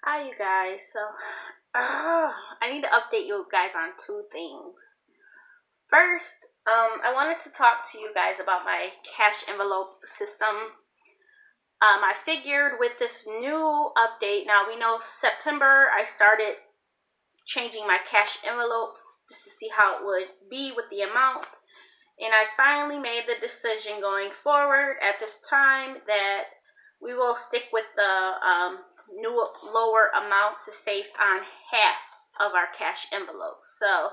Hi, you guys. I need to update you guys on two things. First, I wanted to talk to you guys about my cash envelope system. I figured with this new update, now we know September, I started changing my cash envelopes just to see how it would be with the amounts. And I finally made the decision going forward at this time that we will stick with the new lower amounts to save on half of our cash envelopes. So,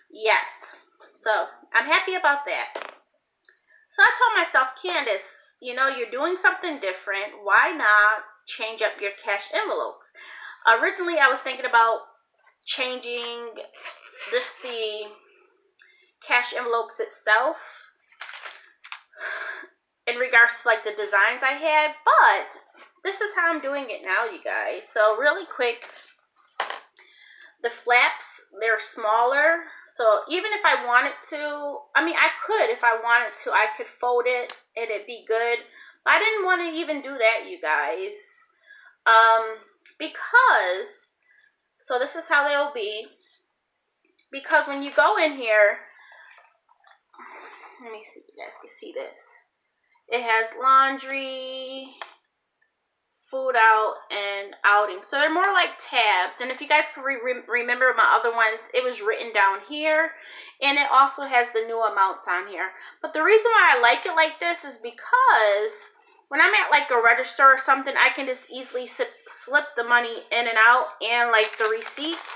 yes. So, I'm happy about that. So, I told myself, Candace, you're doing something different. Why not change up your cash envelopes? Originally, I was thinking about changing the cash envelopes itself in regards to like the designs I had, but this is how I'm doing it now, you guys. So really quick, the flaps, they're smaller, so even if I wanted to, I could, if I wanted to, I could fold it and it'd be good, but I didn't want to even do that, you guys, because, so this is how they'll be, because when you go in here, let me see if you guys can see this. It has laundry, food out, and outing. So they're more like tabs. And if you guys can remember my other ones, it was written down here. And it also has the new amounts on here. But the reason why I like it like this is because when I'm at like a register or something, I can just easily slip the money in and out and like the receipts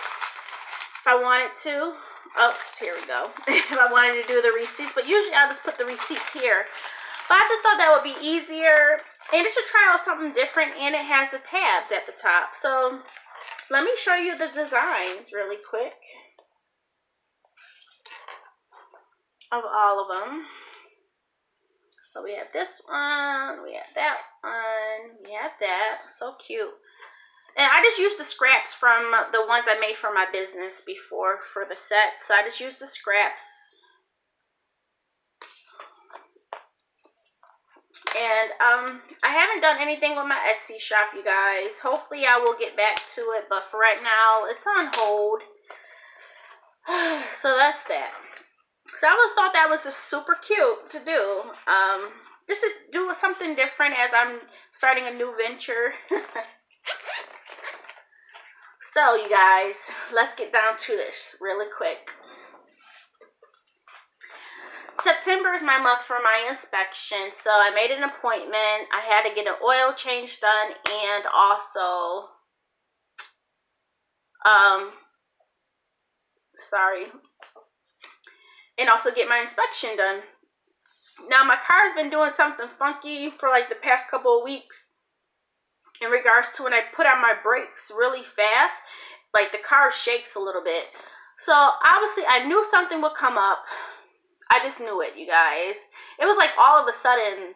if I wanted to. Oh, here we go. If I wanted to do the receipts. But usually I'll just put the receipts here. But I just thought that would be easier. And it should try out something different. And it has the tabs at the top. So let me show you the designs really quick of all of them. So we have this one. We have that one. We have that. So cute. And I just used the scraps from the ones I made for my business before for the set. So I just used the scraps. And I haven't done anything with my Etsy shop, you guys. Hopefully I will get back to it. But for right now, it's on hold. So that's that. So I always thought that was just super cute to do. Just to do something different as I'm starting a new venture. So, you guys, let's get down to this really quick. September is my month for my inspection, so I made an appointment. I had to get an oil change done and also, and also get my inspection done. Now, my car's been doing something funky for like the past couple of weeks. In regards to when I put on my brakes really fast, like the car shakes a little bit. So obviously I knew something would come up. I just knew it, you guys. It was like all of a sudden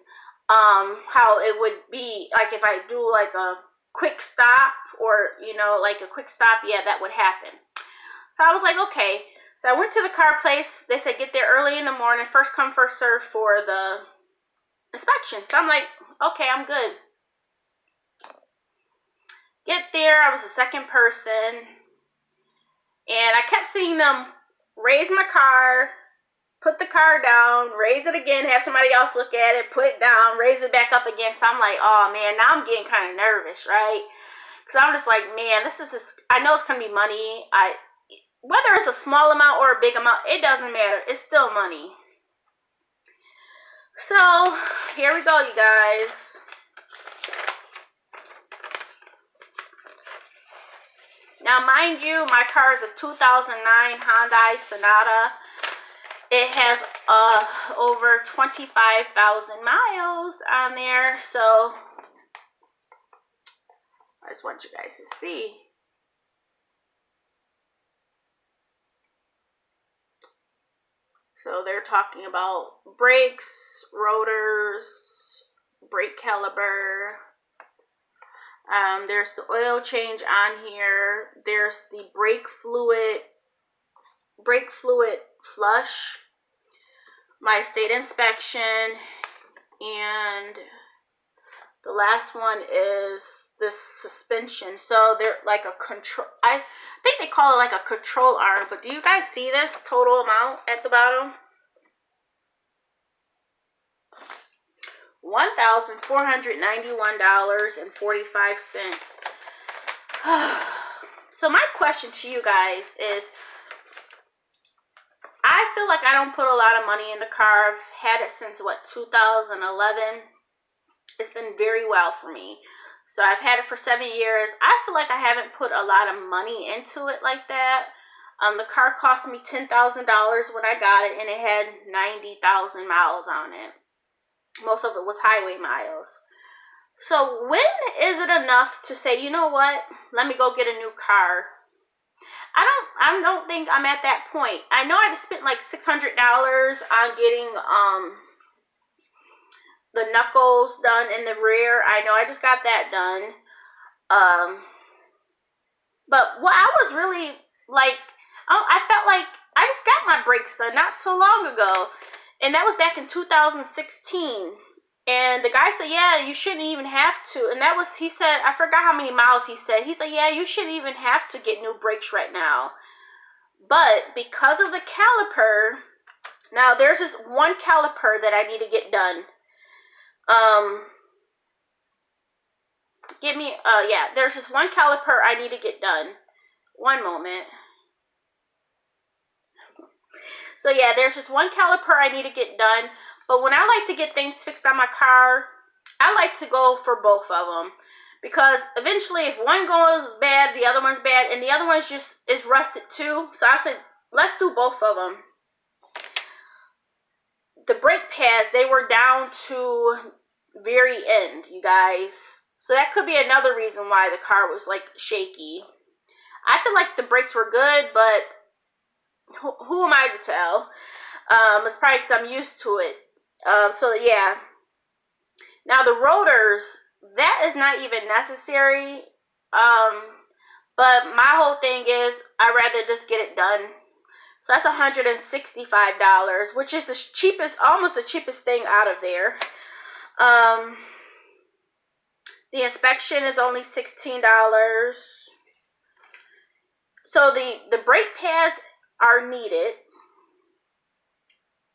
how it would be like if I do like a quick stop or like a quick stop, yeah, that would happen. So I was like, okay. So I went to the car place. They said get there early in the morning, first come first serve for the inspection. So I'm like, okay, I'm good. Get there, I was the second person, and I kept seeing them raise my car, put the car down, raise it again, have somebody else look at it, put it down, raise it back up again. So I'm like, oh man, now I'm getting kind of nervous, right? Because I'm just like, man, this is just, I know it's going to be money. Whether it's a small amount or a big amount, it doesn't matter. It's still money. So here we go, you guys. Now, mind you, my car is a 2009 Hyundai Sonata. It has over 25,000 miles on there, so I just want you guys to see. So they're talking about brakes, rotors, brake caliper. There's the oil change on here. There's the brake fluid flush, my state inspection, and the last one is this suspension. So they're like a control, I think they call it like a control arm. But do you guys see this total amount at the bottom? $1,491.45. So my question to you guys is, I feel like I don't put a lot of money in the car. I've had it since, what, 2011. It's been very well for me. So I've had it for 7 years. I feel like I haven't put a lot of money into it like that. The car cost me $10,000 when I got it, and it had 90,000 miles on it. Most of it was highway miles. So when is it enough to say, you know what, let me go get a new car? I don't think I'm at that point. I know I just spent like $600 on getting the knuckles done in the rear. I know I just got that done. But what I was really like, I felt like I just got my brakes done not so long ago. And that was back in 2016. And the guy said, yeah, you shouldn't even have to. And that was, he said, I forgot how many miles he said. He said, yeah, you shouldn't even have to get new brakes right now. But because of the caliper, now there's this one caliper that I need to get done. There's this one caliper I need to get done. One moment. So yeah, there's just one caliper I need to get done. But when I like to get things fixed on my car, I like to go for both of them. Because eventually if one goes bad, the other one's bad. And the other one's just is rusted too. So I said, let's do both of them. The brake pads, they were down to very end, you guys. So that could be another reason why the car was like shaky. I feel like the brakes were good, but who am I to tell? It's probably because I'm used to it. So yeah. Now the rotors, that is not even necessary. But my whole thing is, I'd rather just get it done. So that's $165, which is the cheapest, almost the cheapest thing out of there. The inspection is only $16. So the brake pads are needed.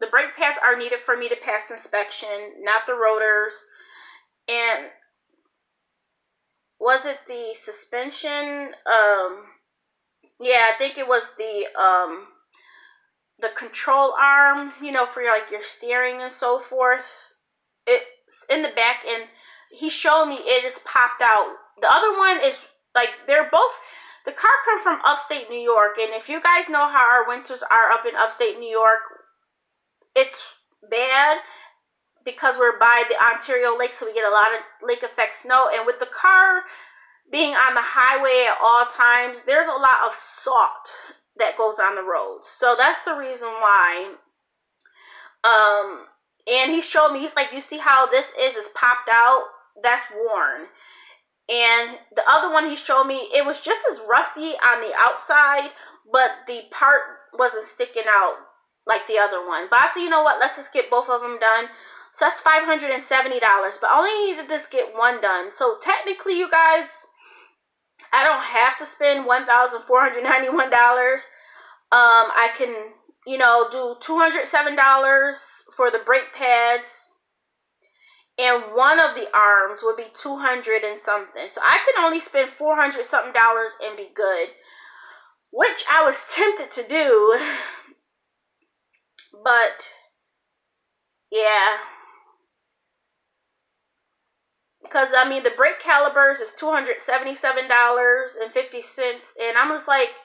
The brake pads are needed for me to pass inspection, not the rotors. And was it the suspension? Yeah, I think it was the control arm, you know, for like your steering and so forth. It's in the back, and he showed me it is popped out. The other one is like, they're both, the car comes from upstate New York, and if you guys know how our winters are up in upstate New York, it's bad because we're by the Ontario Lake, so we get a lot of lake effect snow. And with the car being on the highway at all times, there's a lot of salt that goes on the roads. So that's the reason why. And he showed me, he's like, you see how this is popped out? That's worn. And the other one he showed me, it was just as rusty on the outside, but the part wasn't sticking out like the other one. But I said, you know what, let's just get both of them done. So that's $570, but I only need to just get one done. So technically, you guys, I don't have to spend $1,491. I can, you know, do $207 for the brake pads, and one of the arms would be $200 and something. So I can only spend $400 something and be good, which I was tempted to do. But yeah, because I mean the brake calipers is $277.50, and I'm just like,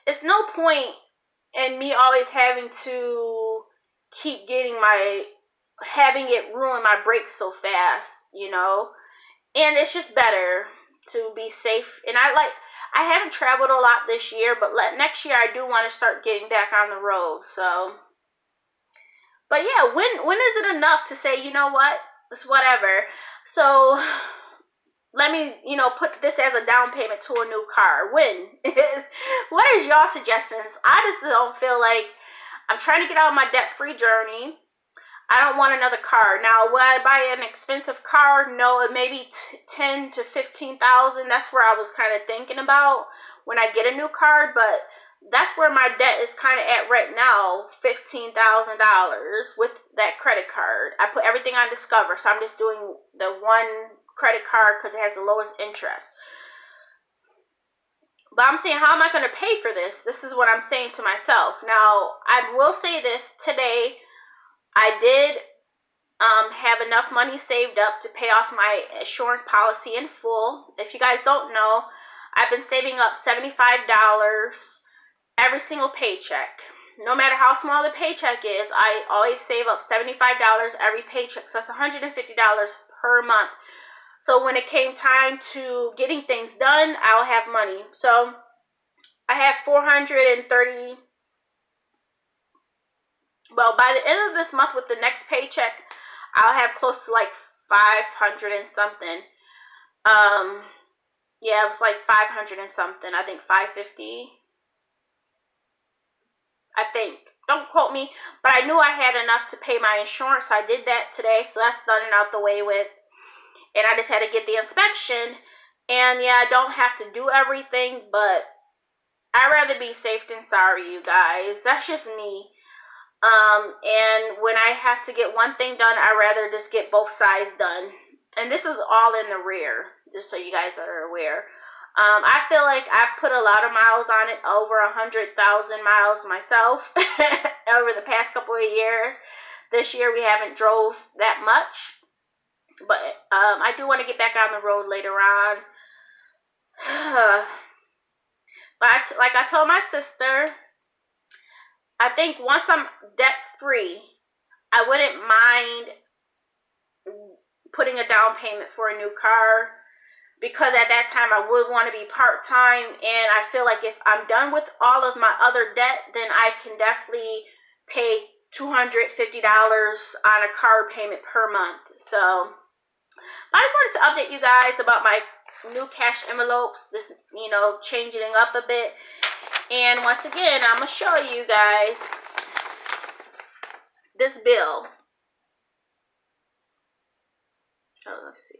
it's no point in me always having to keep having it ruin my brakes so fast, you know. And it's just better to be safe. And I haven't traveled a lot this year, but next year I do want to start getting back on the road. So, but yeah, when is it enough to say, you know what, it's whatever. So let me, you know, put this as a down payment to a new car. When? What is y'all suggestions? I just don't feel like, I'm trying to get out of my debt-free journey. I don't want another car. Now, will I buy an expensive car? No, it may be 10 to 15,000. That's where I was kind of thinking about when I get a new car, but that's where my debt is kind of at right now, $15,000 with that credit card. I put everything on Discover, so I'm just doing the one credit card because it has the lowest interest. But I'm saying, how am I going to pay for this? This is what I'm saying to myself. Now, I will say this today. I did have enough money saved up to pay off my insurance policy in full. If you guys don't know, I've been saving up $75 every single paycheck. No matter how small the paycheck is, I always save up $75 every paycheck. So that's $150 per month. So when it came time to getting things done, I'll have money. So I have 430. Well, by the end of this month with the next paycheck, I'll have close to like 500 and something. Yeah, it was like 500 and something. I think 550. I think. Don't quote me, but I knew I had enough to pay my insurance, so I did that today, so that's done and out the way with. And I just had to get the inspection, and yeah, I don't have to do everything, but I'd rather be safe than sorry, you guys. That's just me. And when I have to get one thing done, I'd rather just get both sides done. And this is all in the rear, just so you guys are aware. I feel like I've put a lot of miles on it, over 100,000 miles myself over the past couple of years. This year we haven't drove that much, but I do want to get back on the road later on. But like I told my sister, I think once I'm debt free, I wouldn't mind putting a down payment for a new car, because at that time I would want to be part-time, and I feel like if I'm done with all of my other debt, then I can definitely pay $250 on a car payment per month. So I just wanted to update you guys about my new cash envelopes, just, you know, changing it up a bit. And once again, I'm going to show you guys this bill. Oh, let's see.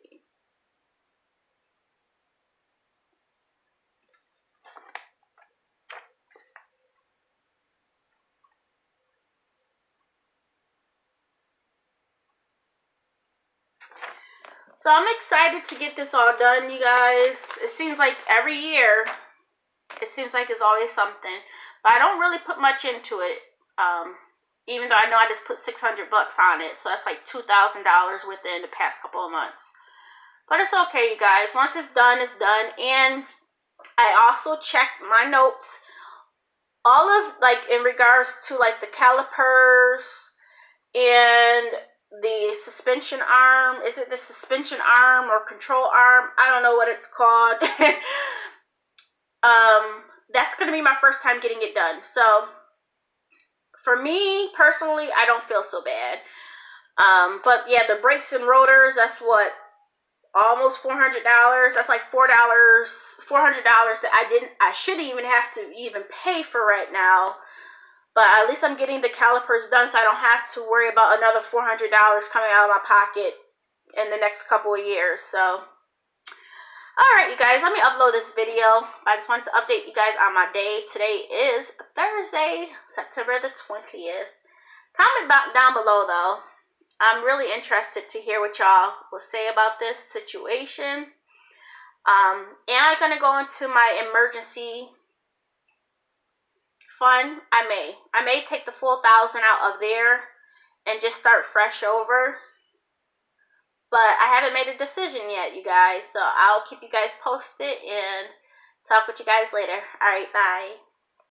So I'm excited to get this all done, you guys. It seems like every year, it seems like it's always something. But I don't really put much into it. Even though I know I just put $600 on it. So that's like $2,000 within the past couple of months. But it's okay, you guys. Once it's done, it's done. And I also checked my notes. All of, like, in regards to, like, the calipers and the suspension arm. Is it the suspension arm or control arm? I don't know what it's called. That's going to be my first time getting it done. So for me personally, I don't feel so bad. But yeah, the brakes and rotors, that's what, almost $400. That's like $400 that I shouldn't even have to even pay for right now. But at least I'm getting the calipers done, so I don't have to worry about another $400 coming out of my pocket in the next couple of years. So, alright, you guys, let me upload this video. I just wanted to update you guys on my day. Today is Thursday, September the 20th. Comment down below, though. I'm really interested to hear what y'all will say about this situation. Am I going to go into my emergency fund? I may take the full 1,000 out of there and just start fresh over, but I haven't made a decision yet, you guys, so I'll keep you guys posted and talk with you guys later. All right, bye.